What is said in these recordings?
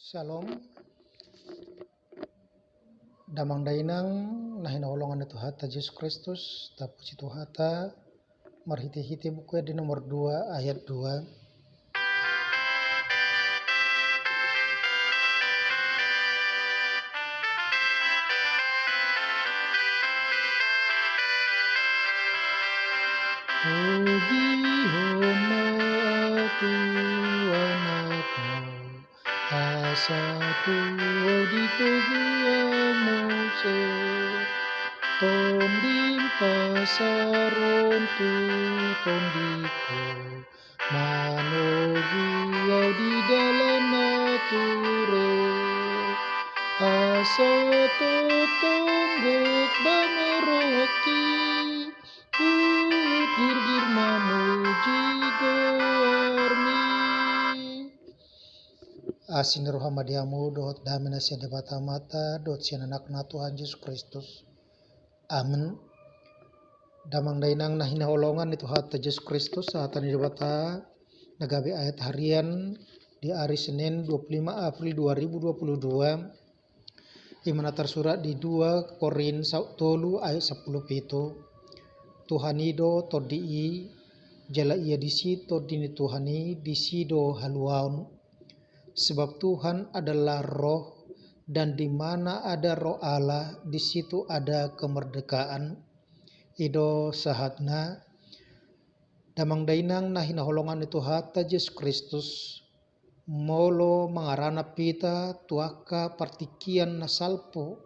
Shalom, damang dainang nahinahulongan itu hata Yesus Kristus, tapuji tu hata, marhiti-hiti buku di nomor 2 ayat 2. Puji hormat anakmu, asa tuo di tugiamu tonding pasaron tu tondiko, manogiau di dalam nature, asa totonggok bameroki, girgir mamuji gormi. Asin roh hamadiamu dot damina sia debata mata dot sia anak na Tuhan Yesus Kristus. Amin. Damang dainang nahina holongan itu hata Yesus Kristus saat ini debata nagabe ayat harian di hari Senin 25 April 2022. Imana tersurat di 2 Korin 10 ayat 10 pitu. Tuhanido todii jala ia disi todini Tuhani disido haluaun. Sebab Tuhan adalah roh, dan di mana ada roh Allah di situ ada kemerdekaan. Ido sahatna damang dainang nahina holongan itu hata Yesus Kristus molo mengarana pita tuaka partikian nasalpo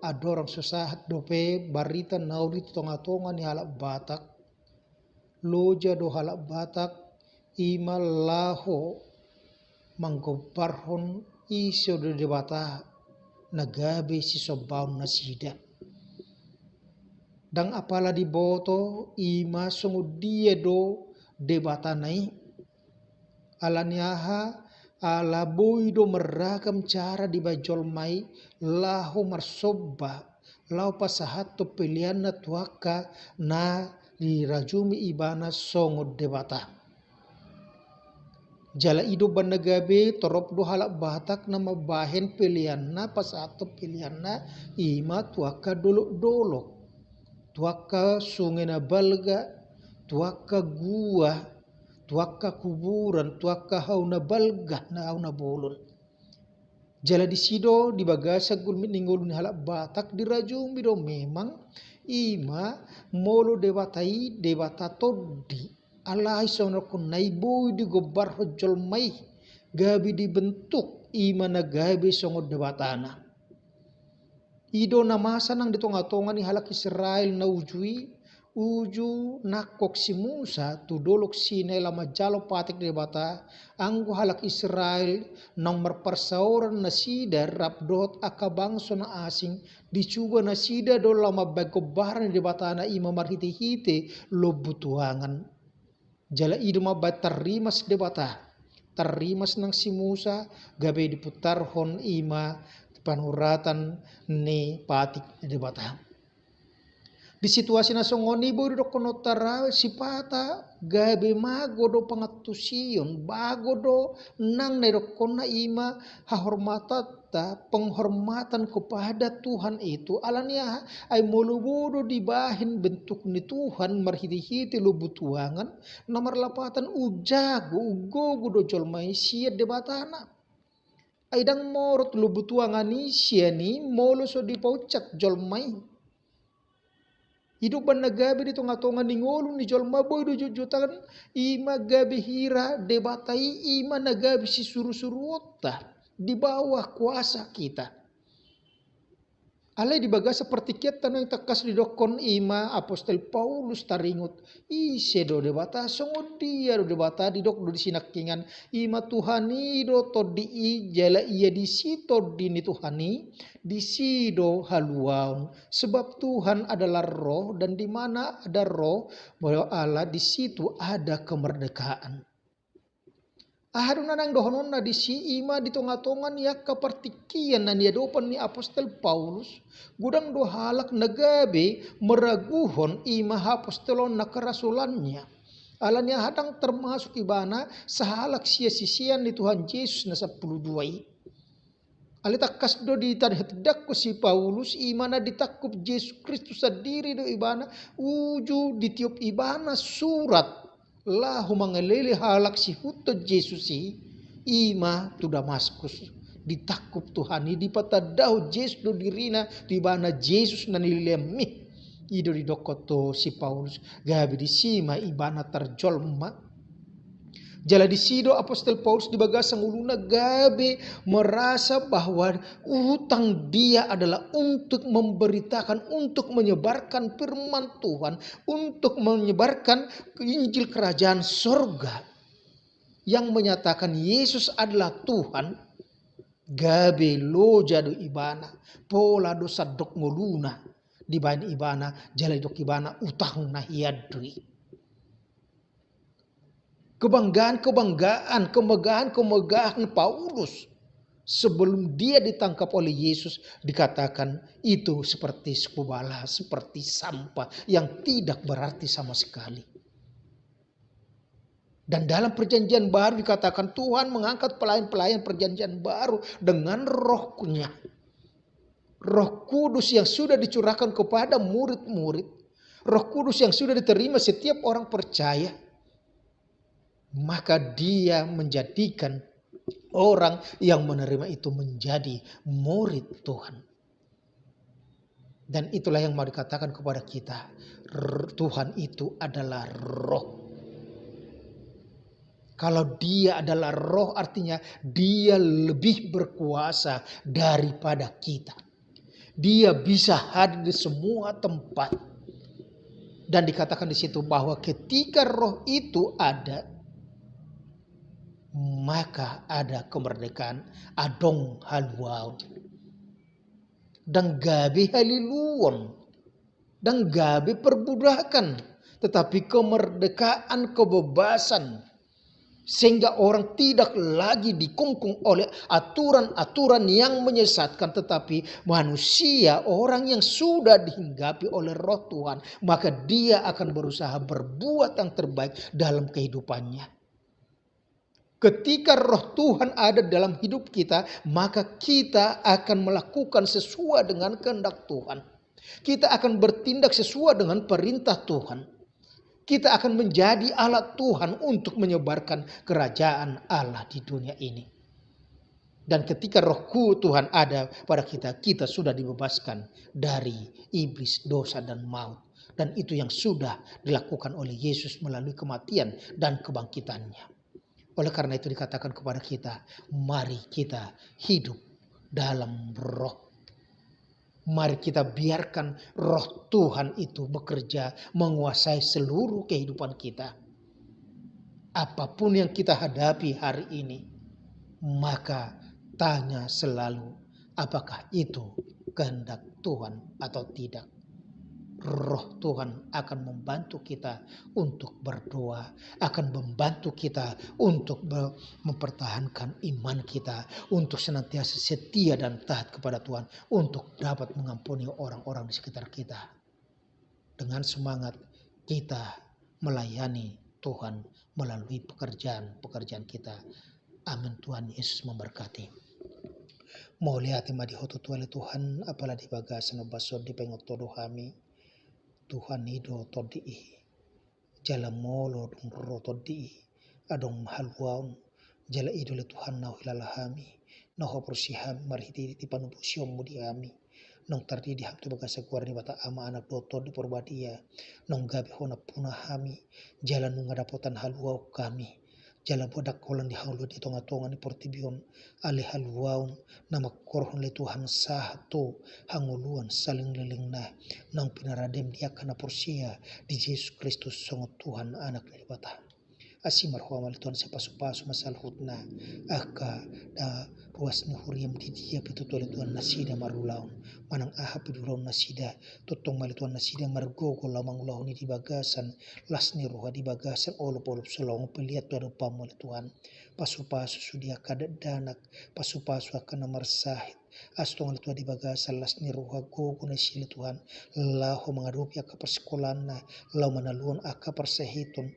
adorang susah dope barita naudi tonga-tonga ni halak Batak loja do halak Batak ima laho manggobarhon iso do debata nagabe si sobaun nasida dang apala di boto ima sungu dia do debata nai alaniaha ala boido meragam cara di bajol mai lahu marsoba lau pasahato pilihan na tuaka na dirajumi ibana songo debata jala ido banagabe torop do halak Batak nama bahen pilihan na pasahato pilihan na ima tuaka dolok-dolok tuaka sungai na balga tuaka gua tuaka kuburan tuaka hauna balga na hauna bolon jala di sido di bagasa gulmit ninggol ni halak Batak dirajumi do memang ima molo debatai debata todi alai sono kunai boy di gobar hojol mai gabi dibentuk ima na gabi songo debatana ido na masa nang ditonga-tonga ni halak Israel na uju nakok si Musa tu dolok sinay lama jalo patik debata anggo halak Israel nang marparsauran na sida rapdot akabangso na asing dicuba na sida do lama bagobaran debata na ima marhiti-hiti lo butuangan jala ido mabat tarimas debata tarimas nang si Musa gabe diputar hon ima panuratan ni patik debata di situasi na songoni boy do konotara sipata gabe mago do pangatusion bago do nang nerokona ima hahormatata penghormatan kepada Tuhan itu alania ay molubodo dibahin bentuk ni Tuhan marhiti-hiti lu butuangan nomor lapatan ujago ugogo do jolmai sia debatana aidang morot lu butuangani siani molo so dipaucak jolmai hidup banagabe di tonga-tonga ni ngolu ni jolma boy do jujutan ima gabe hira debatai ima nagabe si suru-suruota di bawah kuasa kita alai di bagasa pertikiat tanang takas di dokon ima apostol Paulus taringut ise do debata songo dia do debata di dok do disinakingan ima Tuhani do todi jala ia di situ di Tuhani di sido haluaun sebab Tuhan adalah roh dan di mana ada roh bahwa Allah di situ ada kemerdekaan. Ahadun nang dohonon na di si ima di tonga-tongan ya kapartikian na niya dopan ni apostol Paulus gudang do halak nagabe meraguhon ima apostolon na karasulannya alanya hadang termasuk ibana sa halak sia-sisian ni Tuhan Yesus na 12 Alita kasdo di tadhedak ko si Paulus imana ditakup Yesus Kristus sendiri do ibana uju ditiup ibana surat lah humangelele halak si huto Yesus si ima tu Damaskus ditakup Tuhani di patadaw Yesus do dirina di ibana Yesus nanilemi ido di dokoto si Paulus gabi di sima ibana terjolma. Jala di sido apostol Paulus di bagasang uluna gabe merasa bahwa utang dia adalah untuk memberitakan, untuk menyebarkan firman Tuhan, untuk menyebarkan Injil kerajaan sorga yang menyatakan Yesus adalah Tuhan. Gabe lo jadu ibana pola dosa dok nguluna di bain ibana jala dok ibana utang na hiadri. Kemegahan Paulus sebelum dia ditangkap oleh Yesus dikatakan itu seperti skubala, seperti sampah yang tidak berarti sama sekali. Dan dalam perjanjian baru dikatakan Tuhan mengangkat pelayan-pelayan perjanjian baru dengan rohnya. Roh Kudus yang sudah dicurahkan kepada murid-murid. Roh Kudus yang sudah diterima setiap orang percaya. Maka dia menjadikan orang yang menerima itu menjadi murid Tuhan. Dan itulah yang mau dikatakan kepada kita. Tuhan itu adalah roh. Kalau dia adalah roh artinya dia lebih berkuasa daripada kita. Dia bisa hadir di semua tempat. Dan dikatakan di situ bahwa ketika roh itu ada, maka ada kemerdekaan adong haluau dan gabi haliluon dan gabi perbudakan, tetapi kemerdekaan kebebasan sehingga orang tidak lagi dikungkung oleh aturan-aturan yang menyesatkan, tetapi manusia orang yang sudah dihinggapi oleh roh Tuhan maka dia akan berusaha berbuat yang terbaik dalam kehidupannya. Ketika roh Tuhan ada dalam hidup kita, maka kita akan melakukan sesuai dengan kehendak Tuhan. Kita akan bertindak sesuai dengan perintah Tuhan. Kita akan menjadi alat Tuhan untuk menyebarkan kerajaan Allah di dunia ini. Dan ketika roh Tuhan ada pada kita, kita sudah dibebaskan dari iblis, dosa, dan maut. Dan itu yang sudah dilakukan oleh Yesus melalui kematian dan kebangkitannya. Oleh karena itu dikatakan kepada kita, mari kita hidup dalam roh. Mari kita biarkan roh Tuhan itu bekerja menguasai seluruh kehidupan kita. Apapun yang kita hadapi hari ini, maka tanya selalu apakah itu kehendak Tuhan atau tidak. Roh Tuhan akan membantu kita untuk berdoa, akan membantu kita untuk mempertahankan iman kita, untuk senantiasa setia dan taat kepada Tuhan, untuk dapat mengampuni orang-orang di sekitar kita. Dengan semangat kita melayani Tuhan melalui pekerjaan-pekerjaan kita. Amin. Tuhan Yesus memberkati. Mau lihat madi hotu Tuhan apalah di bagasan basod di pengotodo kami. Tuhan ido todi jala molo dong ro todi adong halwaun jala ido le Tuhan nau hilalahami naho persiham marhiti di panupu siom mudi kami nong tardi di hamtu bagasa kuar ni bata ama anak doto di porbadia nong gabi hona punah kami jala nunga dapotan halwau kami jala bodak kolan di haulu di tonga-tonga ni portibion ale halwaun nama korhon le Tuhan sahto hanguluan saling lelengna nang pinaradem dia kana porsia di Yesus Kristus songot Tuhan anak dari bata asimar huamal Tuhan sepasu-pasu masal hutna aka da ruas ni huriam di dia pitutole Tuhan nasida marulaun manang aha pidulaun nasida totong mali Tuhan nasida margogo lamang ulahu ni di bagasan las ni roha di bagasan olop-olop solong pelihat tu pamol Tuhan pasu-pasu sudia kada danak pasu-pasu akan nomor sahid astong Tuhan di baga salas ni ruha go guna sili Tuhan lahu mengadupi aka persekolahan na lau manaluan aka persehitun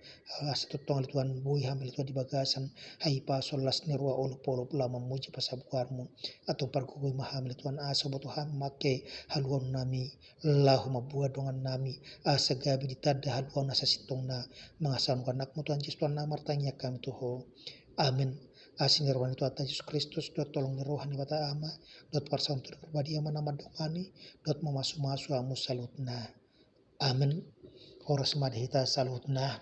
asatutong Tuhan bui hamil Tuhan di bagasan hai pa solas ni ruha ulu polo pula memuji pasabuarmu atau pargugui mahamil Tuhan asa Tuhan make haluan nami lahu mabuat dongan nami asa gabi ditada haluan asa sitong na mengasan anakmu Tuhan Yesus Tuhan nama tanya kami Tuhan. Amin. Asin rohani tu atas Yesus Kristus dot tolong rohani bata ama dot parsaun tu pribadi ama nama dongani dot memasu masu amu salutna. Amin. Horas madhita salutna.